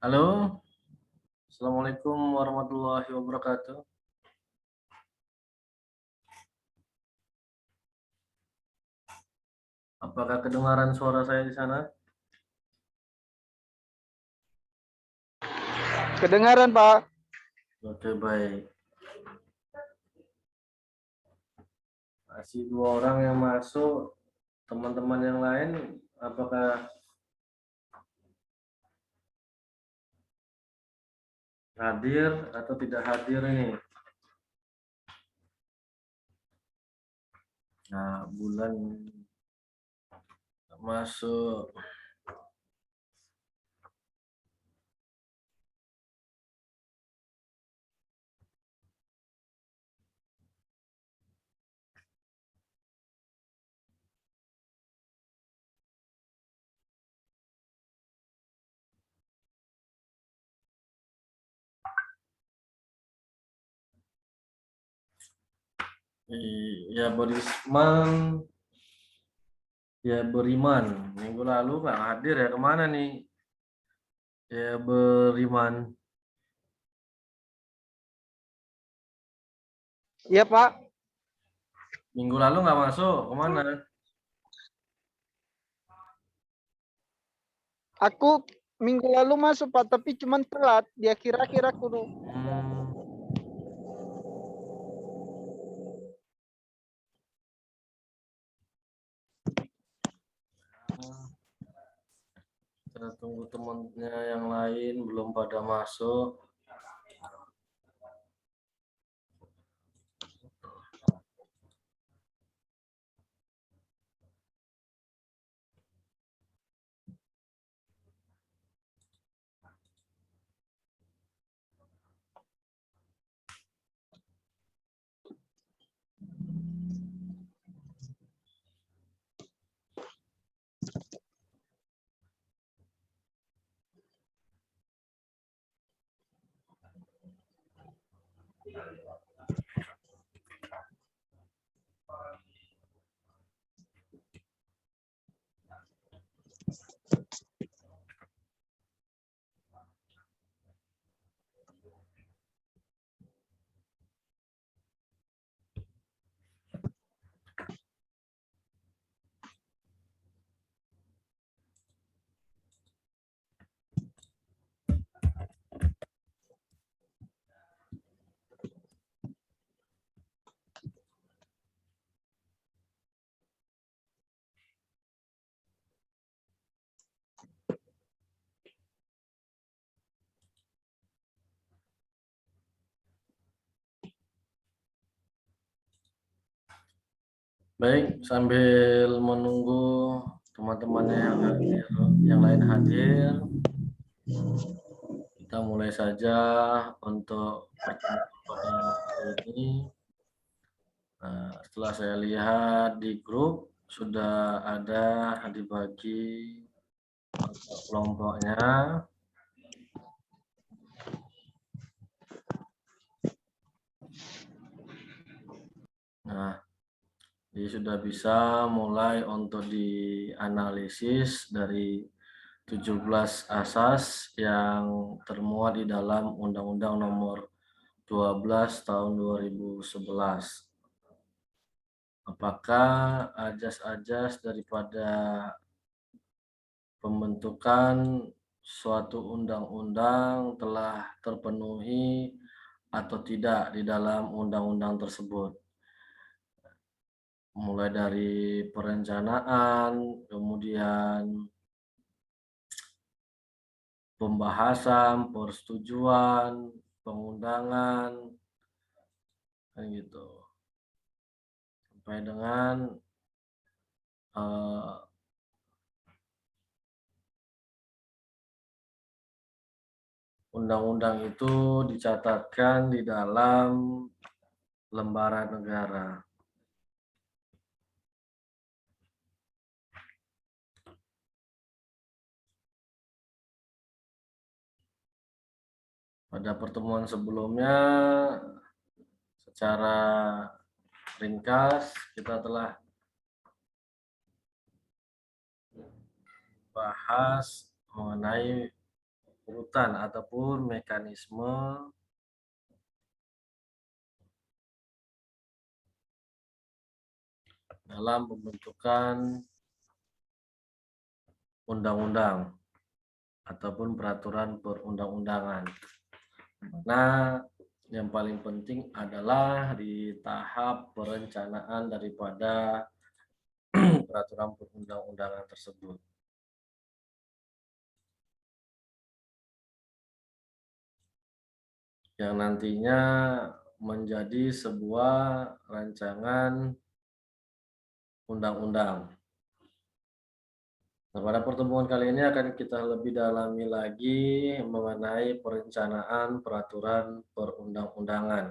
Halo, Assalamualaikum warahmatullahi wabarakatuh. Apakah kedengaran suara saya di sana? Kedengaran, Pak. Oke, baik. Masih 2 orang yang masuk. Teman-teman yang lain, apakah hadir atau tidak hadir ini? Nah, bulan masuk. Ya, Berisman, ya Beriman. Minggu lalu nggak hadir ya, kemana nih? Ya Beriman. Iya, Pak. Minggu lalu nggak masuk, kemana? Aku minggu lalu masuk, Pak, tapi cuma telat. Di akhir-akhir aku Hmm. Kita tunggu temannya yang lain belum pada masuk. Baik, sambil menunggu teman-temannya yang hadir, yang lain hadir, kita mulai saja untuk pertemuan pada hari ini. Nah, setelah saya lihat di grup sudah ada dibagi untuk kelompoknya. Nah, jadi sudah bisa mulai untuk dianalisis dari 17 asas yang termuat di dalam Undang-Undang Nomor 12 Tahun 2011. Apakah ajas-ajas daripada pembentukan suatu undang-undang telah terpenuhi atau tidak di dalam undang-undang tersebut? Mulai dari perencanaan, kemudian pembahasan, persetujuan, pengundangan, kan gitu. Sampai dengan undang-undang itu dicatatkan di dalam lembaran negara. Pada pertemuan sebelumnya, secara ringkas kita telah membahas mengenai urutan ataupun mekanisme dalam pembentukan undang-undang ataupun peraturan perundang-undangan. Nah, yang paling penting adalah di tahap perencanaan daripada peraturan perundang-undangan tersebut. Yang nantinya menjadi sebuah rancangan undang-undang. Nah, pada pertemuan kali ini akan kita lebih dalami lagi mengenai perencanaan peraturan perundang-undangan.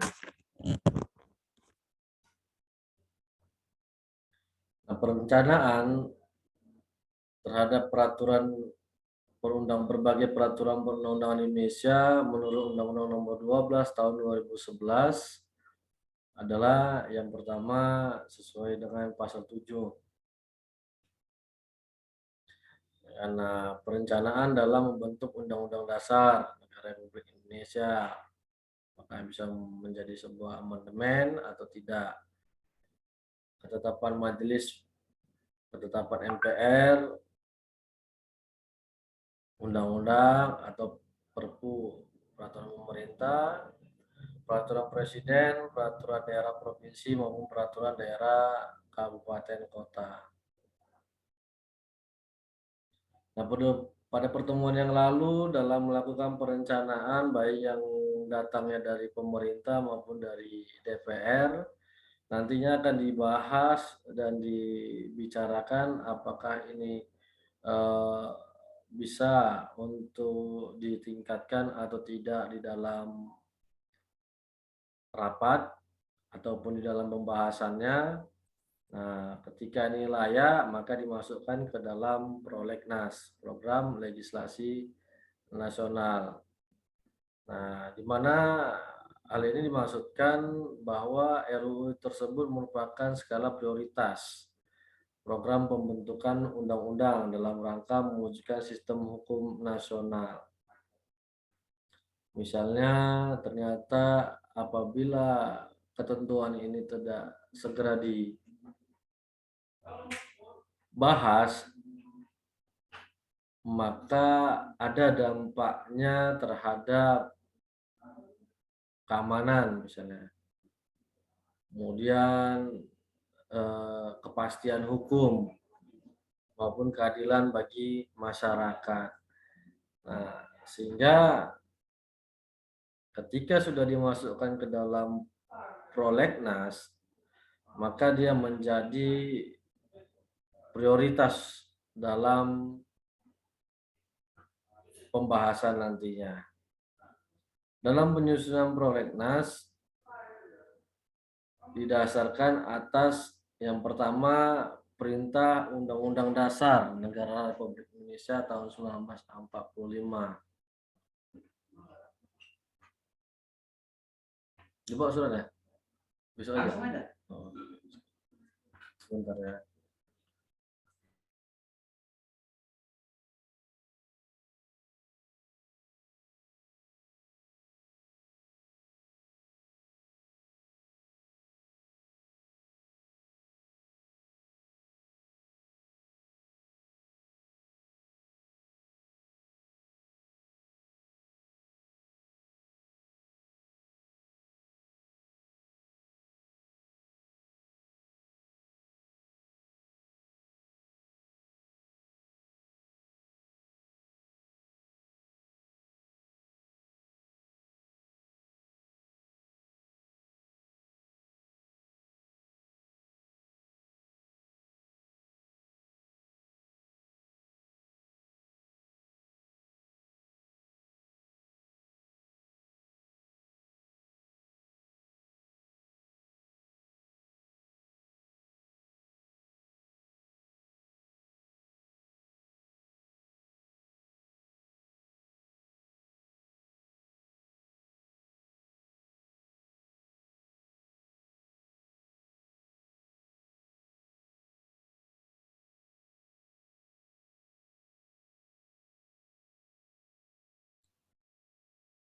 Nah, perencanaan terhadap berbagai peraturan perundang-undangan Indonesia menurut Undang-Undang Nomor 12 Tahun 2011 adalah yang pertama sesuai dengan pasal 7. Karena perencanaan dalam membentuk Undang-Undang Dasar Negara Republik Indonesia, apakah bisa menjadi sebuah amandemen atau tidak. Ketetapan Majelis, ketetapan MPR, undang-undang atau Perpu, peraturan pemerintah, peraturan presiden, peraturan daerah provinsi maupun peraturan daerah kabupaten kota. Nah, pada pertemuan yang lalu dalam melakukan perencanaan baik yang datangnya dari pemerintah maupun dari DPR, nantinya akan dibahas dan dibicarakan apakah ini bisa untuk ditingkatkan atau tidak di dalam rapat ataupun di dalam pembahasannya. Nah, ketika ini layak, maka dimasukkan ke dalam prolegnas, program legislasi nasional. Nah, di mana hal ini dimaksudkan bahwa RUU tersebut merupakan skala prioritas program pembentukan undang-undang dalam rangka mewujudkan sistem hukum nasional. Misalnya, ternyata apabila ketentuan ini tidak segera dibahas, maka ada dampaknya terhadap keamanan misalnya. Kemudian kepastian hukum maupun keadilan bagi masyarakat. Nah, sehingga ketika sudah dimasukkan ke dalam prolegnas, maka dia menjadi prioritas dalam pembahasan nantinya. Dalam penyusunan prolegnas didasarkan atas yang pertama Perintah Undang-Undang Dasar Negara Republik Indonesia tahun 1945. Dibawa suratnya? Besok aja. Oh. Sebentar ya.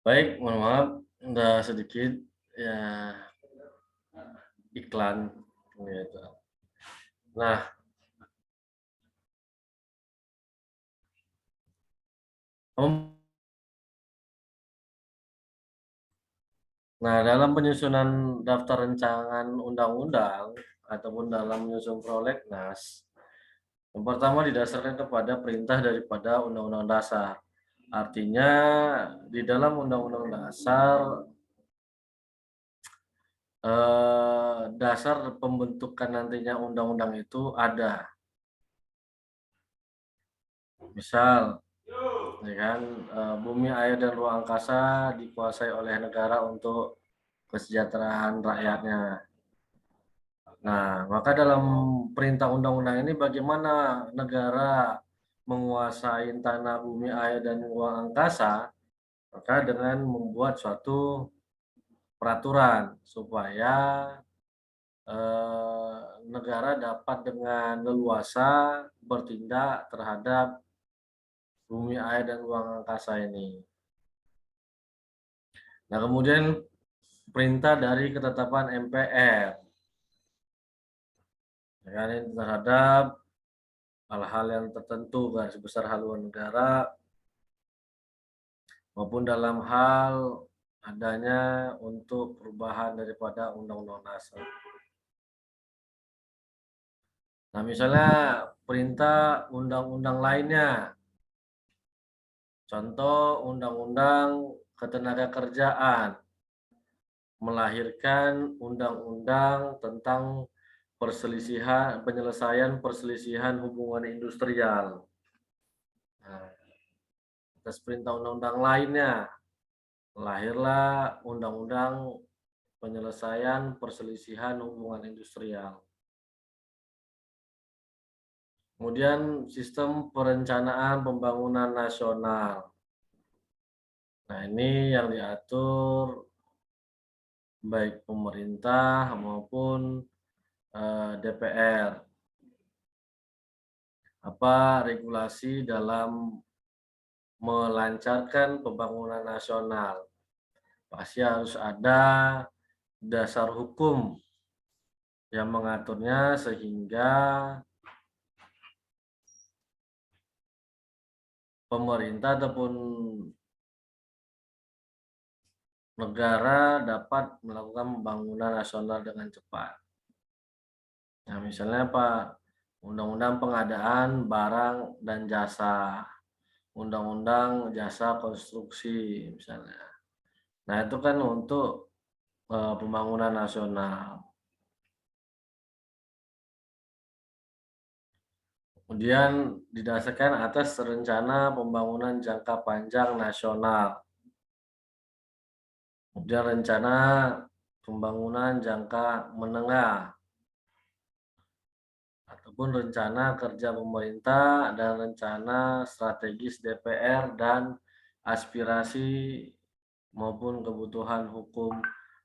Baik, mohon maaf, udah sedikit ya iklan gitu. Nah, om- dalam penyusunan daftar rancangan undang-undang ataupun dalam menyusun prolegnas, yang pertama didasarkan kepada perintah daripada Undang-Undang Dasar. Artinya di dalam Undang-Undang Dasar dasar pembentukan nantinya undang-undang itu ada. Misal, ya kan, bumi, air, dan ruang angkasa dikuasai oleh negara untuk kesejahteraan rakyatnya. Nah, maka dalam perintah undang-undang ini bagaimana negara menguasai tanah, bumi, air, dan ruang angkasa, maka dengan membuat suatu peraturan supaya negara dapat dengan leluasa bertindak terhadap bumi, air, dan ruang angkasa ini. Nah, kemudian perintah dari ketetapan MPR, ya kan, ini terhadap hal-hal yang tertentu garis besar haluan negara maupun dalam hal adanya untuk perubahan daripada undang-undang dasar. Nah, misalnya perintah undang-undang lainnya, contoh undang-undang ketenagakerjaan, melahirkan undang-undang tentang penyelesaian perselisihan hubungan industrial. Nah, atas perintah undang-undang lainnya, lahirlah undang-undang penyelesaian perselisihan hubungan industrial. Kemudian sistem perencanaan pembangunan nasional. Nah, ini yang diatur baik pemerintah maupun DPR. Apa regulasi dalam melancarkan pembangunan nasional? Pasti harus ada dasar hukum yang mengaturnya sehingga pemerintah ataupun negara dapat melakukan pembangunan nasional dengan cepat. Nah, misalnya apa? Undang-undang pengadaan barang dan jasa, undang-undang jasa konstruksi misalnya. Nah, itu kan untuk pembangunan nasional. Kemudian didasarkan atas rencana pembangunan jangka panjang nasional. Kemudian rencana pembangunan jangka menengah ataupun rencana kerja pemerintah dan rencana strategis DPR dan aspirasi maupun kebutuhan hukum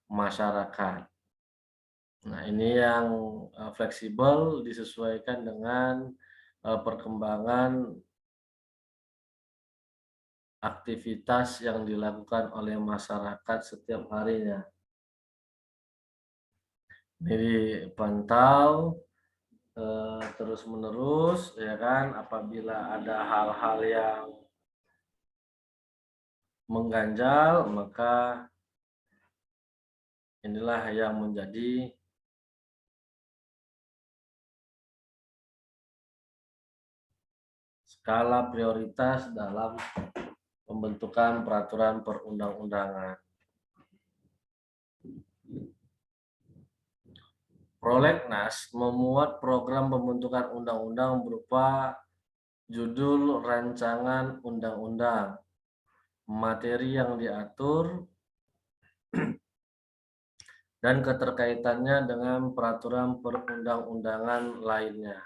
masyarakat. Nah, ini yang fleksibel disesuaikan dengan perkembangan aktivitas yang dilakukan oleh masyarakat setiap harinya. Ini dipantau terus-menerus, ya kan, apabila ada hal-hal yang mengganjal, maka inilah yang menjadi skala prioritas dalam pembentukan peraturan perundang-undangan. Prolegnas memuat program pembentukan undang-undang berupa judul rancangan undang-undang, materi yang diatur, dan keterkaitannya dengan peraturan perundang-undangan lainnya.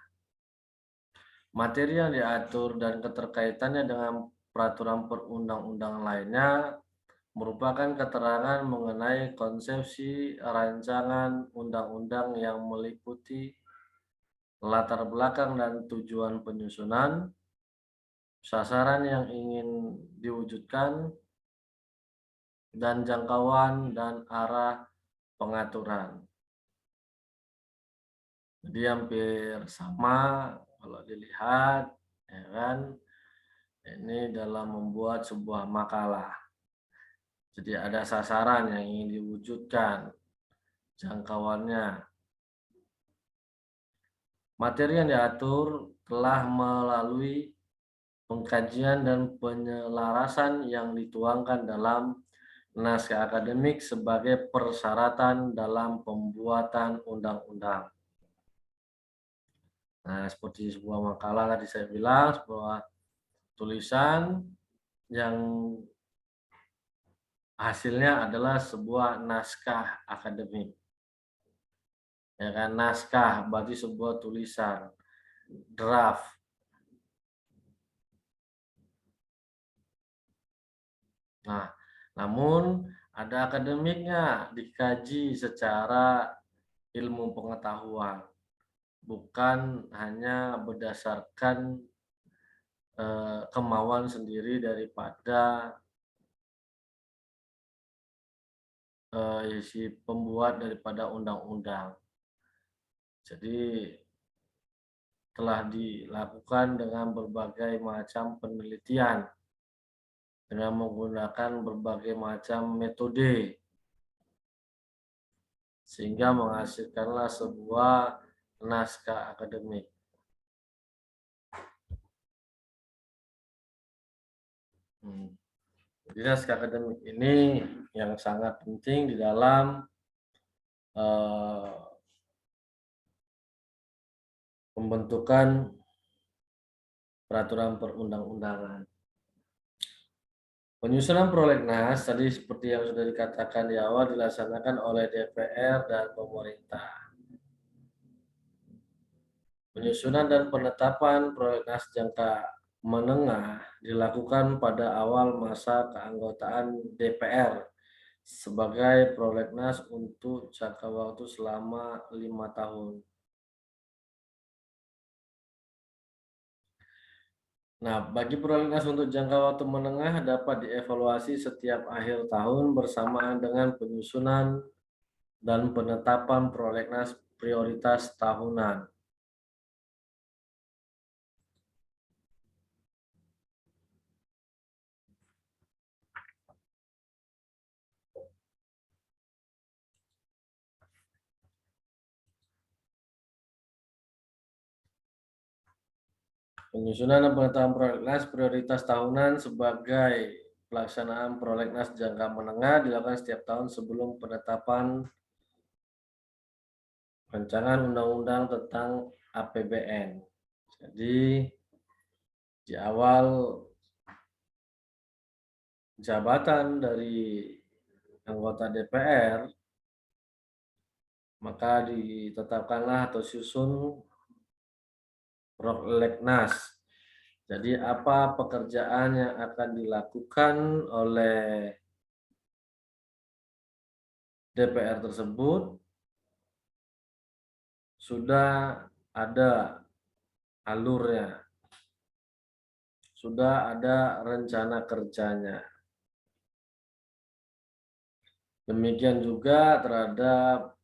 Materi yang diatur dan keterkaitannya dengan peraturan perundang-undangan lainnya merupakan keterangan mengenai konsepsi rancangan undang-undang yang meliputi latar belakang dan tujuan penyusunan, sasaran yang ingin diwujudkan, dan jangkauan dan arah pengaturan. Jadi hampir sama kalau dilihat, ya kan? Ini dalam membuat sebuah makalah. Jadi ada sasaran yang ingin diwujudkan, jangkauannya. Materi yang diatur telah melalui pengkajian dan penyelarasan yang dituangkan dalam naskah akademik sebagai persyaratan dalam pembuatan undang-undang. Nah, seperti sebuah makalah tadi saya bilang, sebuah tulisan yang hasilnya adalah sebuah naskah akademik. Ya kan, naskah berarti sebuah tulisan, draft. Nah, namun ada akademiknya, dikaji secara ilmu pengetahuan, bukan hanya berdasarkan kemauan sendiri daripada si pembuat daripada undang-undang. Jadi telah dilakukan dengan berbagai macam penelitian dengan menggunakan berbagai macam metode sehingga menghasilkanlah sebuah naskah akademik. Jadi naskah akademik ini yang sangat penting di dalam pembentukan peraturan perundang-undangan. Penyusunan prolegnas tadi seperti yang sudah dikatakan di awal dilaksanakan oleh DPR dan pemerintah. Penyusunan dan penetapan prolegnas jangka menengah dilakukan pada awal masa keanggotaan DPR sebagai prolegnas untuk jangka waktu selama 5 tahun. Nah, bagi prolegnas untuk jangka waktu menengah dapat dievaluasi setiap akhir tahun bersamaan dengan penyusunan dan penetapan prolegnas prioritas tahunan. Penyusunan dan penetapan prolegnas prioritas tahunan sebagai pelaksanaan prolegnas jangka menengah dilakukan setiap tahun sebelum penetapan rancangan undang-undang tentang APBN. Jadi di awal jabatan dari anggota DPR, maka ditetapkanlah atau susun prolegnas. Jadi apa pekerjaan yang akan dilakukan oleh DPR tersebut sudah ada alurnya, sudah ada rencana kerjanya. Demikian juga terhadap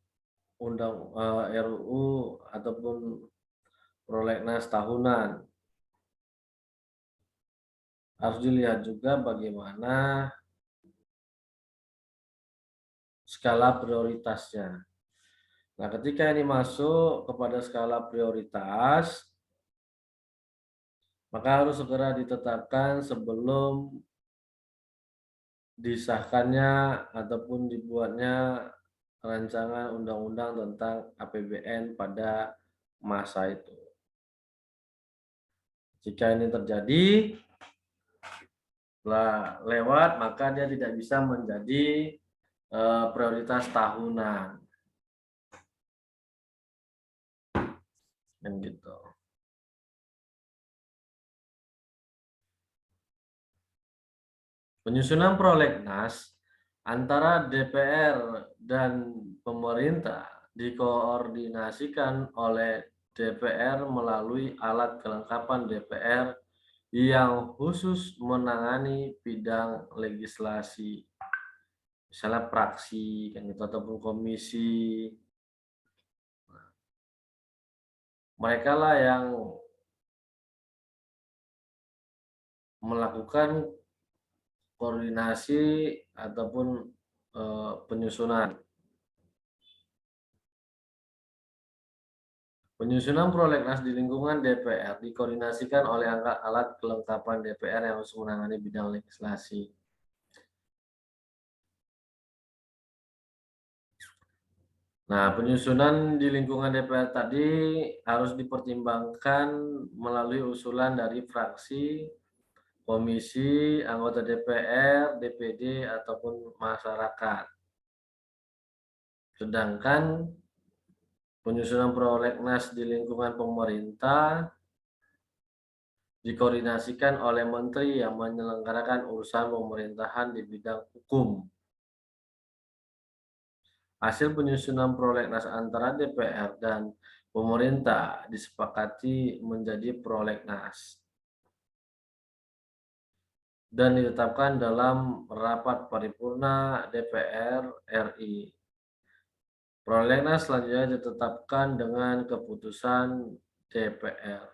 RUU ataupun prolegnas tahunan. Harus dilihat juga bagaimana skala prioritasnya. Nah, ketika ini masuk kepada skala prioritas, maka harus segera ditetapkan sebelum disahkannya ataupun dibuatnya rancangan undang-undang tentang APBN pada masa itu. Jika ini terjadi, lewat, maka dia tidak bisa menjadi prioritas tahunan. Dan gitu. Penyusunan prolegnas antara DPR dan pemerintah dikoordinasikan oleh DPR melalui alat kelengkapan DPR yang khusus menangani bidang legislasi. misalnya fraksi kan gitu ataupun komisi. Mereka lah yang melakukan koordinasi ataupun penyusunan. Penyusunan prolegnas di lingkungan DPR dikoordinasikan oleh alat kelengkapan DPR yang harus menangani bidang legislasi. Nah, penyusunan di lingkungan DPR tadi harus dipertimbangkan melalui usulan dari fraksi, komisi, anggota DPR, DPD, ataupun masyarakat. Sedangkan penyusunan prolegnas di lingkungan pemerintah dikoordinasikan oleh menteri yang menyelenggarakan urusan pemerintahan di bidang hukum. Hasil penyusunan prolegnas antara DPR dan pemerintah disepakati menjadi prolegnas dan ditetapkan dalam rapat paripurna DPR RI. Prolegnas selanjutnya ditetapkan dengan keputusan DPR.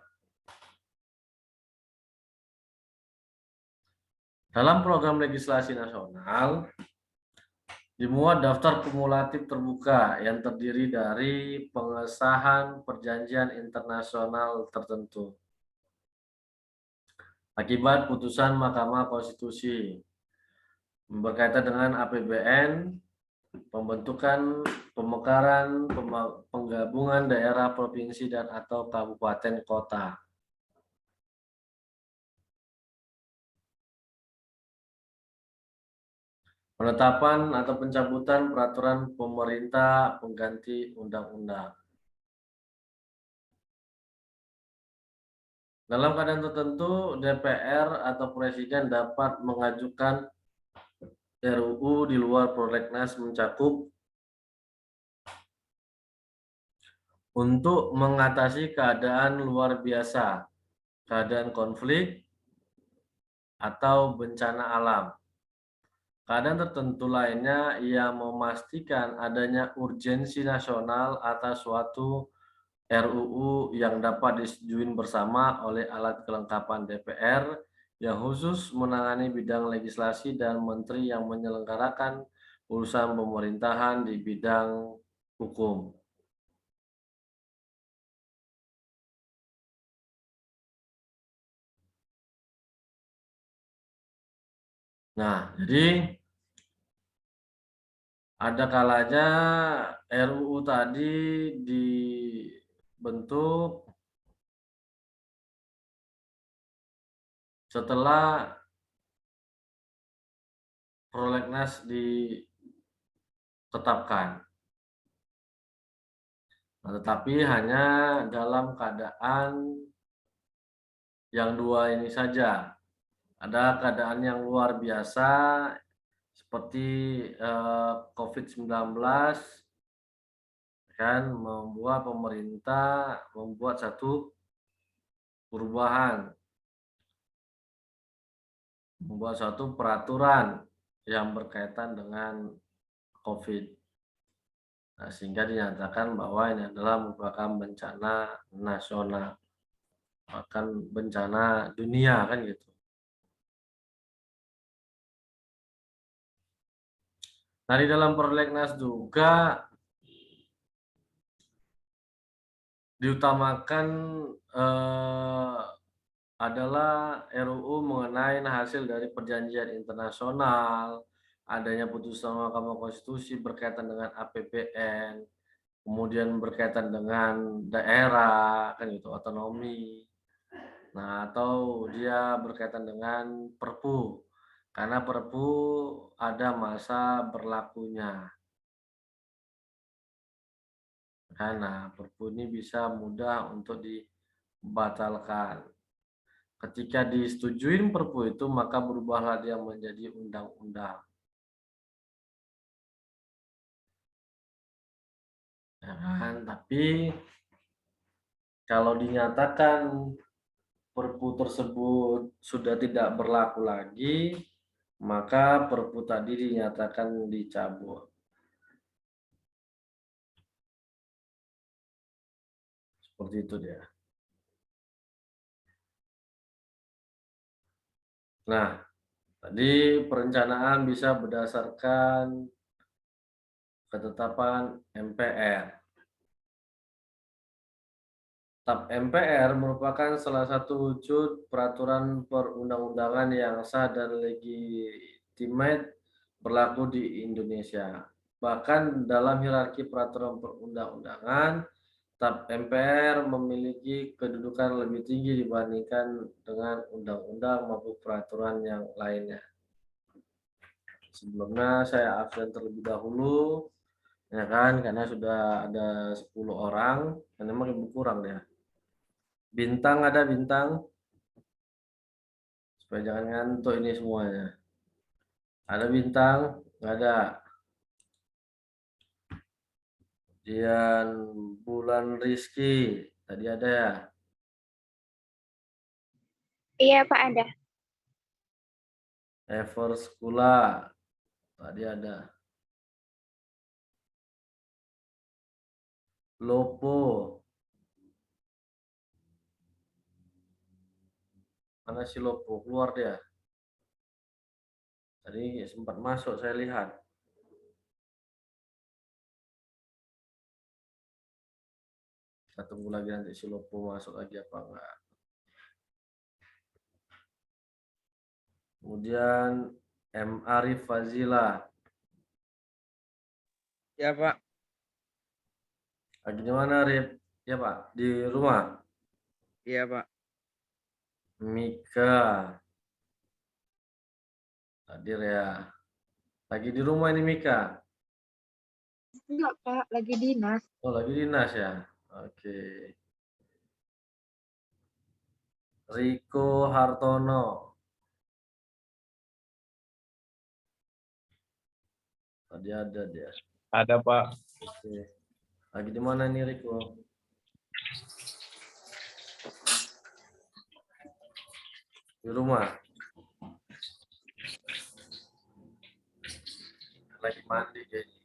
Dalam program legislasi nasional, dimuat daftar kumulatif terbuka yang terdiri dari pengesahan perjanjian internasional tertentu akibat putusan Mahkamah Konstitusi berkaitan dengan APBN, pembentukan, pemekaran, penggabungan daerah, provinsi, dan atau kabupaten kota. Penetapan atau pencabutan peraturan pemerintah pengganti undang-undang. Dalam keadaan tertentu, DPR atau Presiden dapat mengajukan RUU di luar prolegnas mencakup untuk mengatasi keadaan luar biasa, keadaan konflik, atau bencana alam. Keadaan tertentu lainnya yang memastikan adanya urgensi nasional atas suatu RUU yang dapat disetujui bersama oleh alat kelengkapan DPR yang khusus menangani bidang legislasi dan menteri yang menyelenggarakan urusan pemerintahan di bidang hukum. Nah, jadi ada kalanya RUU tadi dibentuk setelah prolegnas ditetapkan. Nah, tetapi hanya dalam keadaan yang dua ini saja. Ada keadaan yang luar biasa seperti COVID-19 kan membuat pemerintah membuat satu perubahan, membuat satu peraturan yang berkaitan dengan COVID. Nah, sehingga dinyatakan bahwa ini adalah merupakan bencana nasional, bahkan bencana dunia kan gitu. Nah, di dalam prolegnas juga diutamakan adalah RUU mengenai hasil dari perjanjian internasional, adanya putusan Mahkamah Konstitusi berkaitan dengan APBN, kemudian berkaitan dengan daerah, kan gitu, otonomi. Nah, atau dia berkaitan dengan Perpu, karena Perpu ada masa berlakunya. Nah, Perpu ini bisa mudah untuk dibatalkan. Ketika disetujui Perpu itu, maka berubahlah dia menjadi undang-undang. Ya kan? Tapi kalau dinyatakan Perpu tersebut sudah tidak berlaku lagi, maka Perpu tadi dinyatakan dicabut. Seperti itu dia. Nah, tadi perencanaan bisa berdasarkan ketetapan MPR. TAP MPR merupakan salah satu wujud peraturan perundang-undangan yang sah dan legitimate berlaku di Indonesia. Bahkan dalam hierarki peraturan perundang-undangan, TAP MPR memiliki kedudukan lebih tinggi dibandingkan dengan undang-undang maupun peraturan yang lainnya. Sebelumnya saya absen terlebih dahulu, ya kan, karena sudah ada 10 orang, dan memang ibu kurang ya. Bintang ada bintang, supaya jangan ngantuk ini semuanya. Ada bintang, nggak ada. Kemudian Bulan Rizky, tadi ada ya. Iya, Pak, ada. Ever Skula, tadi ada. Lopo, mana si Lopo? Keluar dia. Tadi sempat masuk saya lihat. Kita tunggu lagi nanti si Lopo masuk lagi apa enggak. Kemudian M. Arif Fazila. Ya, Pak. Lagi di mana, Arif? Ya, Pak. Di rumah. Iya, Pak. Mika. Hadir ya. Lagi di rumah ini Mika. Enggak, Pak, lagi dinas. Oh, lagi dinas ya. Oke. Riko Hartono. Tadi ada dia. Ada, Pak. Oke. Lagi di mana nih Riko? Di rumah. Lagi mandi kayaknya.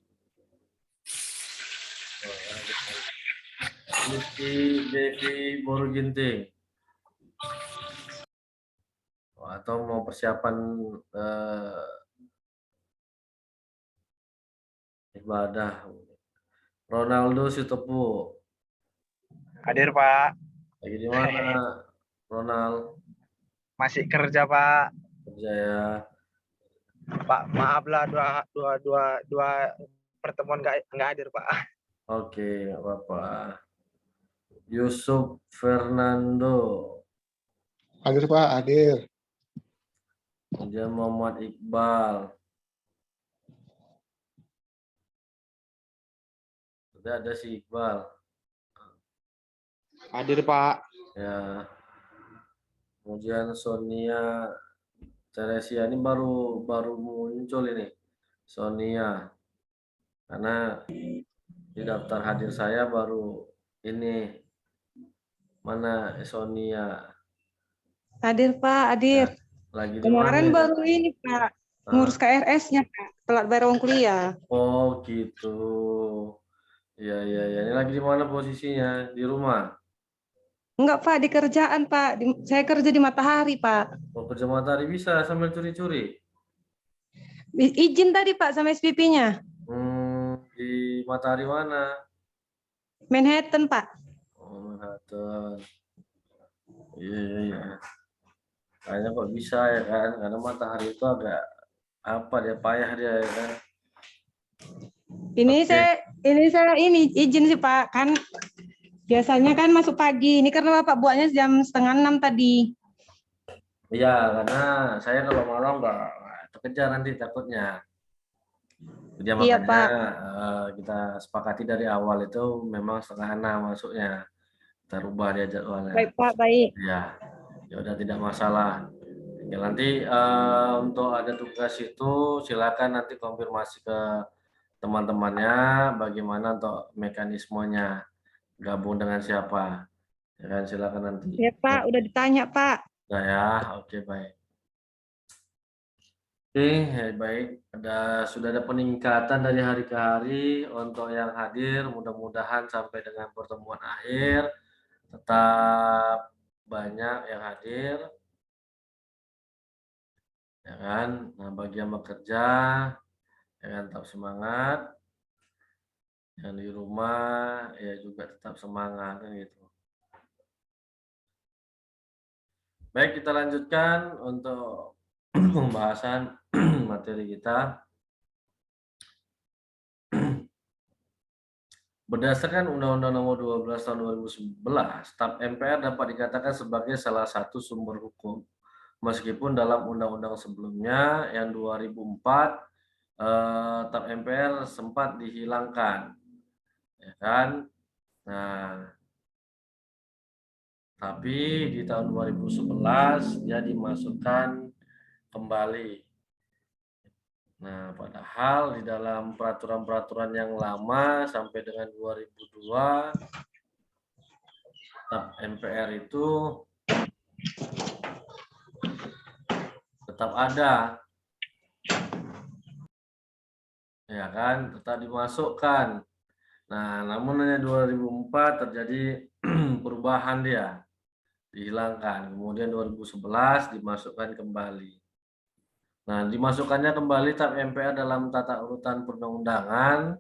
Oh, lagi mandi. Niki Devi Boru Ginting. Oh, atau mau persiapan ibadah. Ronaldo Sitopu. Hadir, Pak. Lagi di mana Ronald? Masih kerja, Pak. Kerja ya. Pak, maaflah dua pertemuan nggak hadir, Pak. Oke, nggak apa-apa. Yusuf Fernando. Hadir Pak, hadir. Kemudian Muhammad Iqbal. Sudah ada si Iqbal. Hadir Pak. Ya. Kemudian Sonia Teresia ini baru muncul ini. Sonia. Karena di daftar hadir saya baru ini. Mana Sonia? Hadir Pak, hadir. Ya, lagi di Kemarin mana? baru ini Pak, ngurus KRS-nya Pak, telat bayar uang kuliah. Oh gitu. Iya iya iya. Ini lagi di mana posisinya? Di rumah? Enggak Pak, di kerjaan Pak. Saya kerja di Matahari Pak. Mau kerja matahari bisa sambil curi-curi? Izin tadi Pak sama SPP-nya. Di matahari mana? Manhattan Pak. Oh, Manhattan. Iya iya iya. Kayaknya kok bisa ya kan? Karena matahari itu agak apa dia payah dia ya kan? Ini Oke. saya izin sih Pak. Kan biasanya kan masuk pagi. Ini karena Bapak buatnya jam 5:30 tadi. Iya, karena saya kalau malam nggak terkejar nanti takutnya. Jadi Iya, makanya Pak. kita sepakati dari awal itu memang 5:30 masuknya. Kita rubah dia jadwalnya. Baik Pak, baik. Ya, ya udah tidak masalah. Tinggal nanti untuk ada tugas itu silakan nanti konfirmasi ke teman-temannya bagaimana untuk mekanismenya gabung dengan siapa. Ya kan silakan nanti. Ya Pak, udah ditanya Pak. Nah ya, oke baik. Oke, baik. Sudah ada peningkatan dari hari ke hari untuk yang hadir. Mudah-mudahan sampai dengan pertemuan akhir tetap banyak yang hadir, ya kan? Nah, bagi yang bekerja, ya kan, tetap semangat. Yang di rumah, ya juga tetap semangat, kan gitu. Baik, kita lanjutkan untuk pembahasan materi kita. Berdasarkan Undang-Undang Nomor 12 Tahun 2011, staf MPR dapat dikatakan sebagai salah satu sumber hukum. Meskipun dalam undang-undang sebelumnya yang 2004 staf MPR sempat dihilangkan, ya kan? Nah, tapi di tahun 2011 dia dimasukkan kembali. Nah, padahal di dalam peraturan-peraturan yang lama sampai dengan 2002 staf MPR itu tetap ada, ya kan, tetap dimasukkan. Nah, namun hanya 2004 terjadi perubahan, dia dihilangkan, kemudian 2011 dimasukkan kembali. Nah, dimasukkannya kembali staf MPR dalam tata urutan perundang-undangan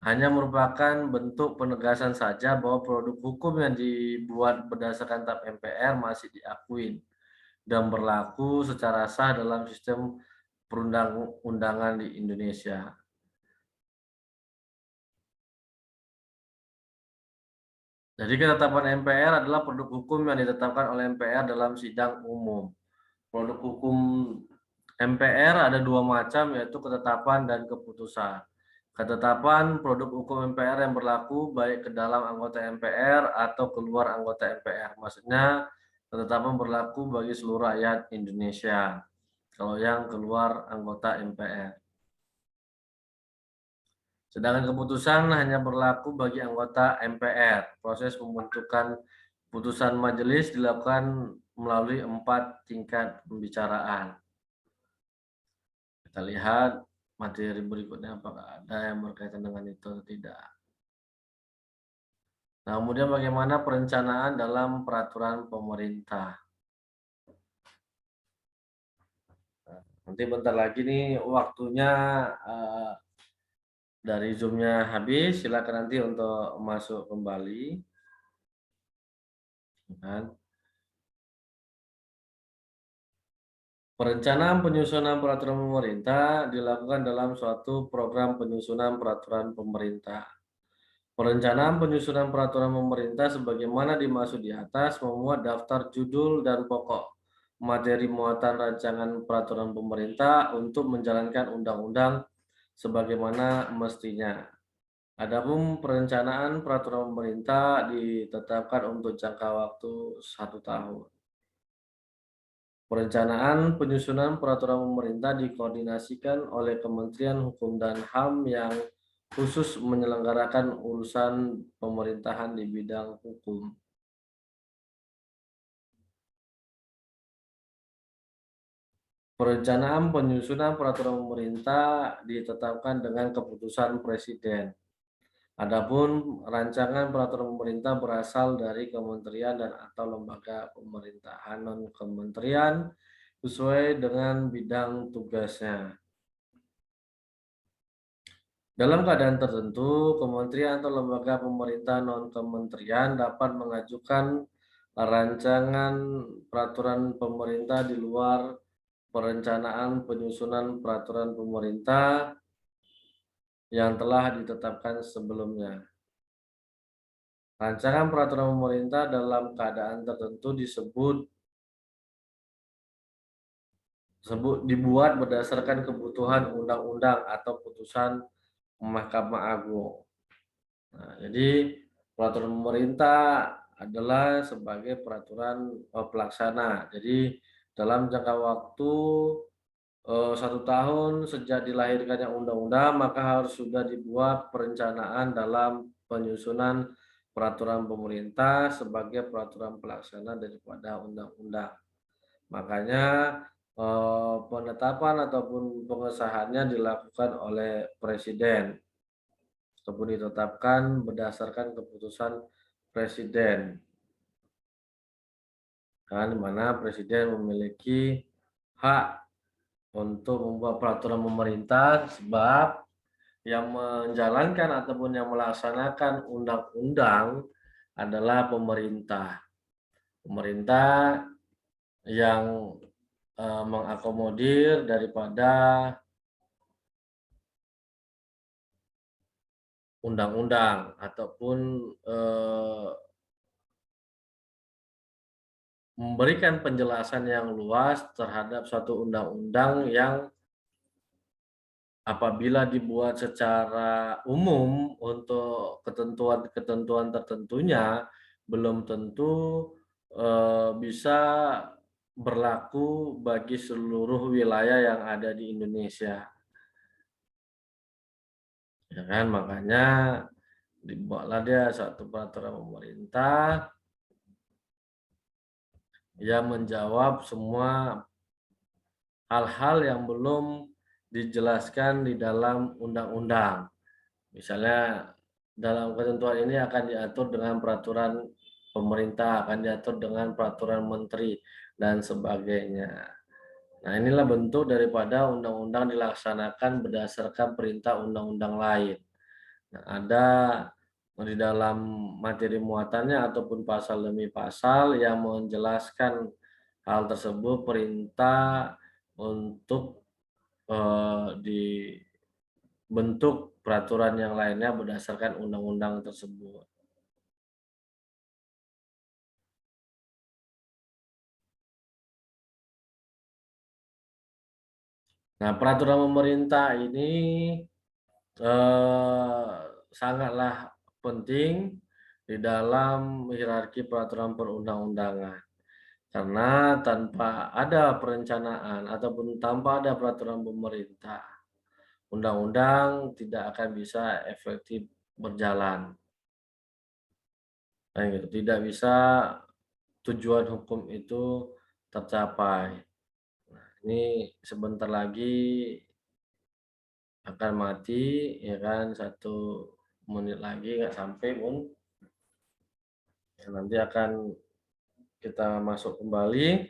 hanya merupakan bentuk penegasan saja bahwa produk hukum yang dibuat berdasarkan staf MPR masih diakui dan berlaku secara sah dalam sistem perundang-undangan di Indonesia. Jadi ketetapan MPR adalah produk hukum yang ditetapkan oleh MPR dalam sidang umum. Produk hukum MPR ada dua macam, yaitu ketetapan dan keputusan. Ketetapan produk hukum MPR yang berlaku baik ke dalam anggota MPR atau keluar anggota MPR. Maksudnya ketetapan berlaku bagi seluruh rakyat Indonesia. Kalau yang keluar anggota MPR. Sedangkan keputusan hanya berlaku bagi anggota MPR. Proses pembentukan putusan majelis dilakukan melalui 4 tingkat pembicaraan. Kita lihat materi berikutnya apakah ada yang berkaitan dengan itu atau tidak. Nah, kemudian bagaimana perencanaan dalam peraturan pemerintah. Nanti bentar lagi nih waktunya dari Zoom-nya habis, silakan nanti untuk masuk kembali. Kan? Perencanaan penyusunan peraturan pemerintah dilakukan dalam suatu program penyusunan peraturan pemerintah. Perencanaan penyusunan peraturan pemerintah sebagaimana dimaksud di atas memuat daftar judul dan pokok materi muatan rancangan peraturan pemerintah untuk menjalankan undang-undang sebagaimana mestinya. Adapun perencanaan peraturan pemerintah ditetapkan untuk jangka waktu 1 tahun. Perencanaan penyusunan peraturan pemerintah dikoordinasikan oleh Kementerian Hukum dan HAM yang khusus menyelenggarakan urusan pemerintahan di bidang hukum. Perencanaan penyusunan peraturan pemerintah ditetapkan dengan keputusan Presiden. Adapun rancangan peraturan pemerintah berasal dari kementerian dan atau lembaga pemerintahan non-kementerian sesuai dengan bidang tugasnya. Dalam keadaan tertentu, kementerian atau lembaga pemerintah non-kementerian dapat mengajukan rancangan peraturan pemerintah di luar perencanaan penyusunan peraturan pemerintah yang telah ditetapkan sebelumnya. Rancangan peraturan pemerintah dalam keadaan tertentu dibuat berdasarkan kebutuhan undang-undang atau putusan Mahkamah Agung. Nah, jadi peraturan pemerintah adalah sebagai peraturan pelaksana. Jadi dalam jangka waktu 1 tahun sejak dilahirkannya undang-undang, maka harus sudah dibuat perencanaan dalam penyusunan peraturan pemerintah sebagai peraturan pelaksana daripada undang-undang. Makanya penetapan ataupun pengesahannya dilakukan oleh presiden ataupun ditetapkan berdasarkan keputusan presiden. Kan, di mana presiden memiliki hak untuk membuat peraturan pemerintah, sebab yang menjalankan ataupun yang melaksanakan undang-undang adalah pemerintah. Pemerintah yang mengakomodir daripada undang-undang ataupun memberikan penjelasan yang luas terhadap suatu undang-undang yang apabila dibuat secara umum untuk ketentuan-ketentuan tertentunya belum tentu bisa berlaku bagi seluruh wilayah yang ada di Indonesia. Ya kan, makanya dibuatlah dia satu peraturan pemerintah yang menjawab semua hal-hal yang belum dijelaskan di dalam undang-undang. Misalnya dalam ketentuan ini akan diatur dengan peraturan pemerintah, akan diatur dengan peraturan menteri, dan sebagainya. Nah, inilah bentuk daripada undang-undang dilaksanakan berdasarkan perintah undang-undang lain. Nah, ada di dalam materi muatannya ataupun pasal demi pasal yang menjelaskan hal tersebut, perintah untuk dibentuk peraturan yang lainnya berdasarkan undang-undang tersebut. Nah, peraturan pemerintah ini sangatlah penting di dalam hierarki peraturan perundang-undangan. Karena tanpa ada perencanaan ataupun tanpa ada peraturan pemerintah, undang-undang tidak akan bisa efektif berjalan. Nah, gitu. Tidak bisa tujuan hukum itu tercapai. Nah, ini sebentar lagi akan mati, ya kan, 1 menit lagi nggak sampai pun. Ya, nanti akan kita masuk kembali.